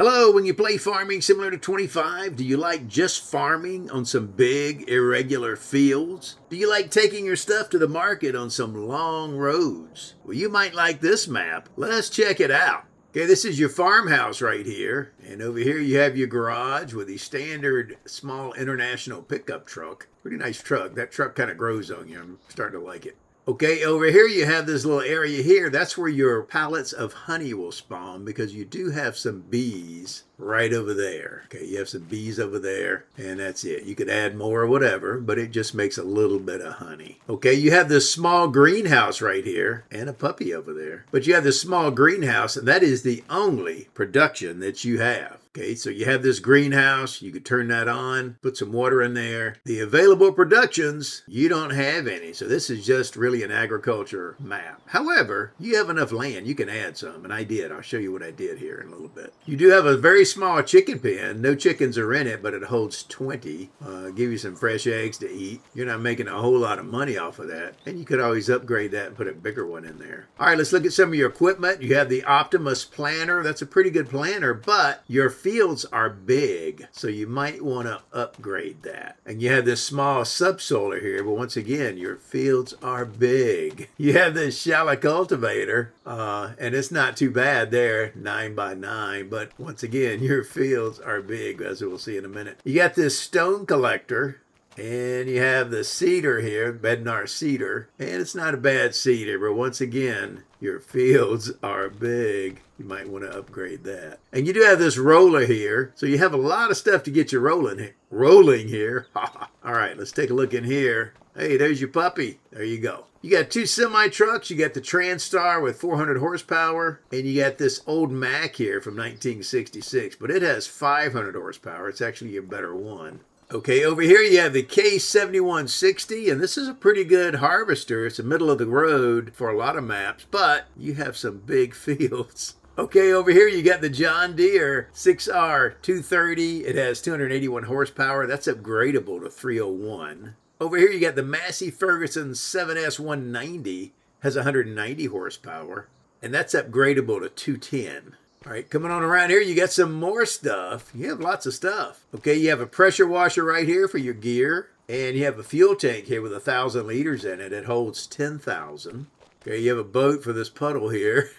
Hello, when you play Farming Simulator 25, do you like just farming on some big, irregular fields? Do you like taking your stuff to the market on some long roads? Well, you might like this map. Let's check it out. Okay, this is your farmhouse right here. And over here you have your garage with the standard small international pickup truck. Pretty nice truck. That truck kind of grows on you. I'm starting to like it. Okay, over here you have this little area here. That's where your pallets of honey will spawn because you do have some bees right over there. Okay, you have some bees over there and that's it. You could add more or whatever, but it just makes a little bit of honey. Okay, you have this small greenhouse right here and a puppy over there. But you have this small greenhouse and that is the only production that you have. Okay, so you have this greenhouse, you could turn that on, put some water in there. The available productions, you don't have any. So this is just really an agriculture map. However, you have enough land, you can add some, and I did. I'll show you what I did here in a little bit. You do have a very small chicken pen. No chickens are in it, but it holds 20. Give you some fresh eggs to eat. You're not making a whole lot of money off of that. And you could always upgrade that and put a bigger one in there. All right, let's look at some of your equipment. You have the Optimus planter. That's a pretty good planter, but your fields are big, so you might want to upgrade that. And you have this small subsoiler here, but once again, your fields are big. You have this shallow cultivator, and it's not too bad there, 9 by 9, but once again, your fields are big, as we'll see in a minute. You got this stone collector, and you have the seeder here, Bednar seeder, and it's not a bad seeder, but once again, your fields are big. You might want to upgrade that. And you do have this roller here, so you have a lot of stuff to get you rolling here. All right, let's take a look in here. Hey, there's your puppy. There you go. You got two semi-trucks. You got the Transtar with 400 horsepower, and you got this old Mack here from 1966, but it has 500 horsepower. It's actually a better one. Okay, over here you have the K7160, and this is a pretty good harvester. It's the middle of the road for a lot of maps, but you have some big fields. Okay, over here you got the John Deere 6R230. It has 281 horsepower. That's upgradable to 301. Over here you got the Massey Ferguson 7S190. Has 190 horsepower, and that's upgradable to 210. All right, coming on around here, you got some more stuff. You have lots of stuff. Okay, you have a pressure washer right here for your gear. And you have a fuel tank here with 1,000 liters in it. It holds 10,000. Okay, you have a boat for this puddle here.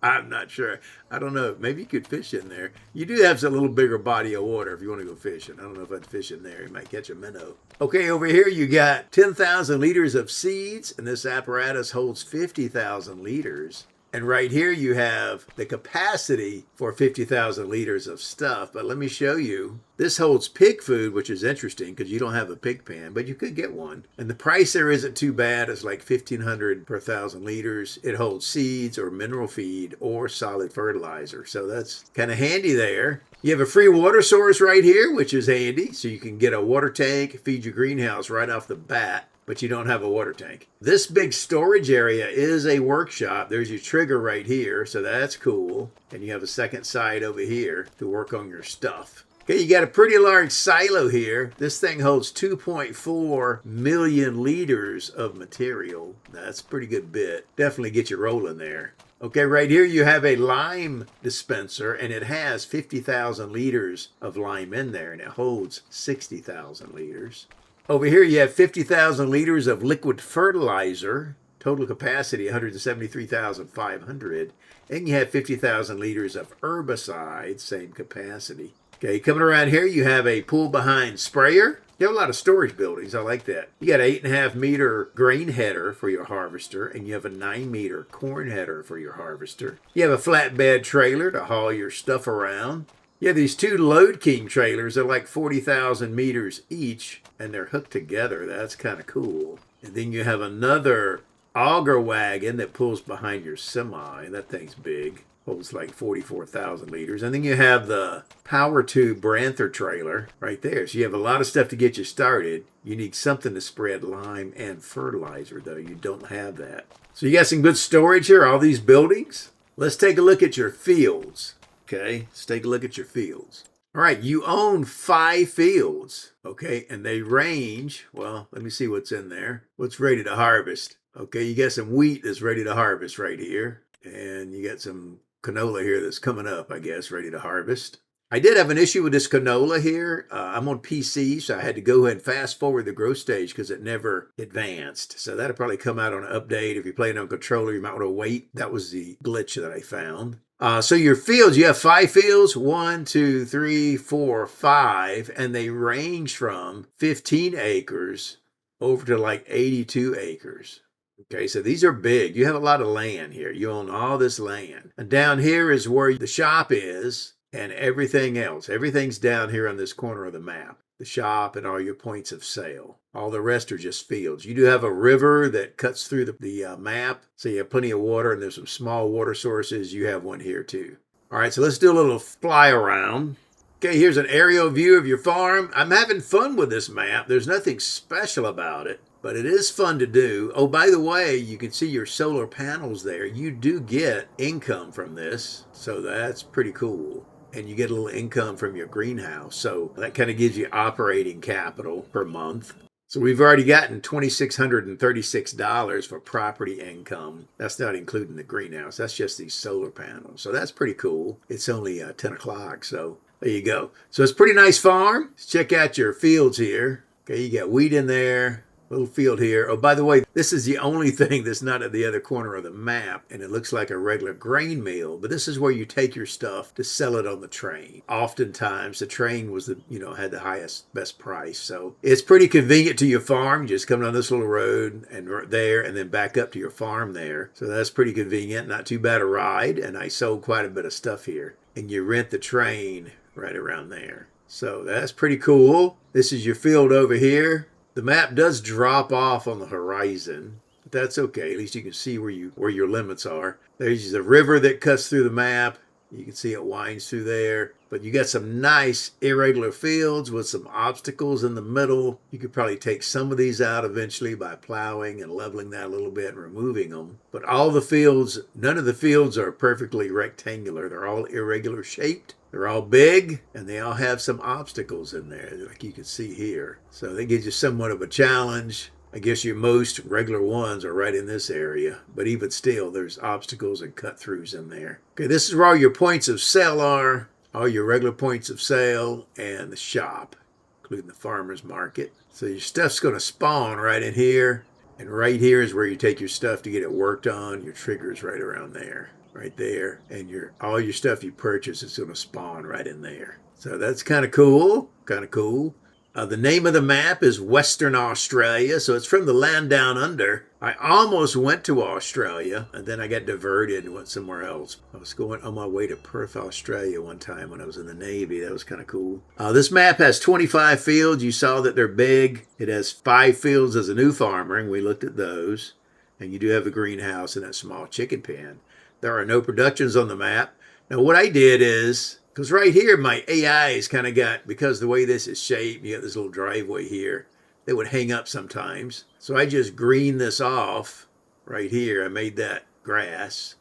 I'm not sure. I don't know. Maybe you could fish in there. You do have a little bigger body of water if you want to go fishing. I don't know if I'd fish in there. You might catch a minnow. Okay, over here you got 10,000 liters of seeds. And this apparatus holds 50,000 liters. And right here you have the capacity for 50,000 liters of stuff. But let me show you. This holds pig food, which is interesting because you don't have a pig pen, but you could get one. And the price there isn't too bad. It's like $1,500 per 1,000 liters. It holds seeds or mineral feed or solid fertilizer. So that's kind of handy there. You have a free water source right here, which is handy. So you can get a water tank, feed your greenhouse right off the bat, but you don't have a water tank. This big storage area is a workshop. There's your trigger right here, so that's cool. And you have a second side over here to work on your stuff. Okay, you got a pretty large silo here. This thing holds 2.4 million liters of material. That's a pretty good bit. Definitely get you rolling there. Okay, right here you have a lime dispenser, and it has 50,000 liters of lime in there, and it holds 60,000 liters. Over here you have 50,000 liters of liquid fertilizer, total capacity 173,500, and you have 50,000 liters of herbicide, same capacity. Okay, coming around here you have a pull behind sprayer. You have a lot of storage buildings. I like that. You got an 8.5 meter grain header for your harvester, and you have a 9 meter corn header for your harvester. You have a flatbed trailer to haul your stuff around. You have these two Load King trailers. They're like 40,000 meters each, and they're hooked together. That's kind of cool. And then you have another auger wagon that pulls behind your semi. That thing's big. Holds like 44,000 liters. And then you have the Power Tube Branther trailer right there. So you have a lot of stuff to get you started. You need something to spread lime and fertilizer, though. You don't have that. So you got some good storage here, all these buildings. Let's take a look at your fields. Okay, let's take a look at your fields. All right, you own 5 fields, okay, and they range, well, let me see what's in there. What's ready to harvest? Okay, you got some wheat that's ready to harvest right here, and you got some canola here that's coming up, I guess, ready to harvest. I did have an issue with this canola here. I'm on PC, so I had to go ahead and fast forward the growth stage because it never advanced. So that'll probably come out on an update. If you're playing on controller, you might want to wait. That was the glitch that I found. So your fields, you have 5 fields, 1, 2, 3, 4, 5, and they range from 15 acres over to like 82 acres. Okay, so these are big. You have a lot of land here. You own all this land. And down here is where the shop is and everything else. Everything's down here on this corner of the map. The shop and all your points of sale. All the rest are just fields. You do have a river that cuts through the map, so you have plenty of water, and there's some small water sources. You have one here too. All right, so let's do a little fly around. Okay, here's an aerial view of your farm. I'm having fun with this map. There's nothing special about it, but it is fun to do. Oh, by the way, you can see your solar panels there. You do get income from this, so that's pretty cool. And you get a little income from your greenhouse. So that kind of gives you operating capital per month. So we've already gotten $2,636 for property income. That's not including the greenhouse. That's just these solar panels. So that's pretty cool. It's only 10 o'clock, so there you go. So it's a pretty nice farm. Let's check out your fields here. Okay, you got wheat in there. Little field here. Oh, by the way, this is the only thing that's not at the other corner of the map, and it looks like a regular grain mill, but this is where you take your stuff to sell it on the train. Oftentimes, the train was had the best price, so it's pretty convenient to your farm. You just come down this little road and there, and then back up to your farm there. So that's pretty convenient. Not too bad a ride, and I sold quite a bit of stuff here. And you rent the train right around there. So that's pretty cool. This is your field over here. The map does drop off on the horizon, but that's okay. At least you can see where your limits are. There's the river that cuts through the map. You can see it winds through there. But you got some nice irregular fields with some obstacles in the middle. You could probably take some of these out eventually by plowing and leveling that a little bit and removing them. But all the fields, none of the fields are perfectly rectangular. They're all irregular shaped. They're all big, and they all have some obstacles in there, like you can see here. So that gives you somewhat of a challenge. I guess your most regular ones are right in this area, but even still, there's obstacles and cut-throughs in there. Okay, this is where all your points of sale are, all your regular points of sale, and the shop, including the farmer's market. So your stuff's going to spawn right in here, and right here is where you take your stuff to get it worked on. Your trigger's right around there. Right there, and all your stuff you purchase is going to spawn right in there. So that's kind of cool, The name of the map is Western Australia, so it's from the land down under. I almost went to Australia, and then I got diverted and went somewhere else. I was going on my way to Perth, Australia one time when I was in the Navy. That was kind of cool. This map has 25 fields. You saw that they're big. It has 5 fields as a new farmer, and we looked at those. And you do have a greenhouse and a small chicken pen. There are no productions on the map. Now what I did is, because right here my AI is kind of got, because the way this is shaped, you got this little driveway here, they would hang up sometimes. So I just greened this off right here. I made that grass.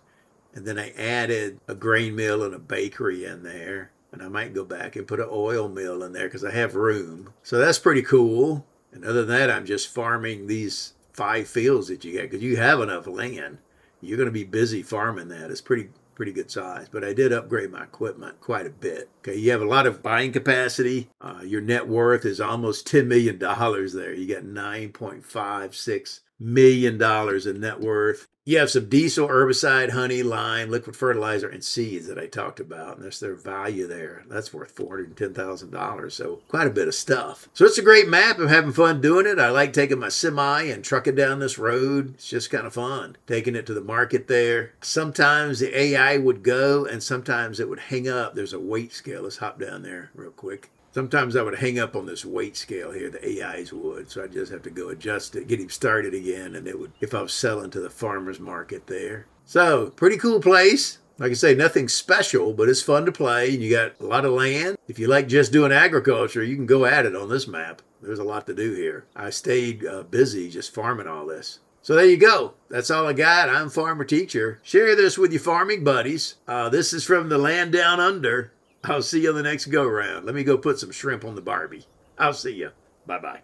And then I added a grain mill and a bakery in there. And I might go back and put an oil mill in there because I have room. So that's pretty cool. And other than that, I'm just farming these 5 fields that you got because you have enough land. You're going to be busy farming that. It's pretty good size. But I did upgrade my equipment quite a bit. Okay, you have a lot of buying capacity. Your net worth is almost $10 million there. You got $9.56 million in net worth. You have some diesel, herbicide, honey, lime, liquid fertilizer, and seeds that I talked about. And that's their value there. That's worth $410,000. So quite a bit of stuff. So it's a great map. I'm having fun doing it. I like taking my semi and trucking down this road. It's just kind of fun. Taking it to the market there. Sometimes the AI would go and sometimes it would hang up. There's a weight scale. Let's hop down there real quick. Sometimes I would hang up on this weight scale here, the AIs would, so I just have to go adjust it, get him started again, and it would, if I was selling to the farmer's market there. So, pretty cool place. Like I say, nothing special, but it's fun to play, and you got a lot of land. If you like just doing agriculture, you can go at it on this map. There's a lot to do here. I stayed busy just farming all this. So there you go. That's all I got. I'm Farmer Teacher. Share this with your farming buddies. This is from the land down under. I'll see you on the next go-round. Let me go put some shrimp on the Barbie. I'll see you. Bye-bye.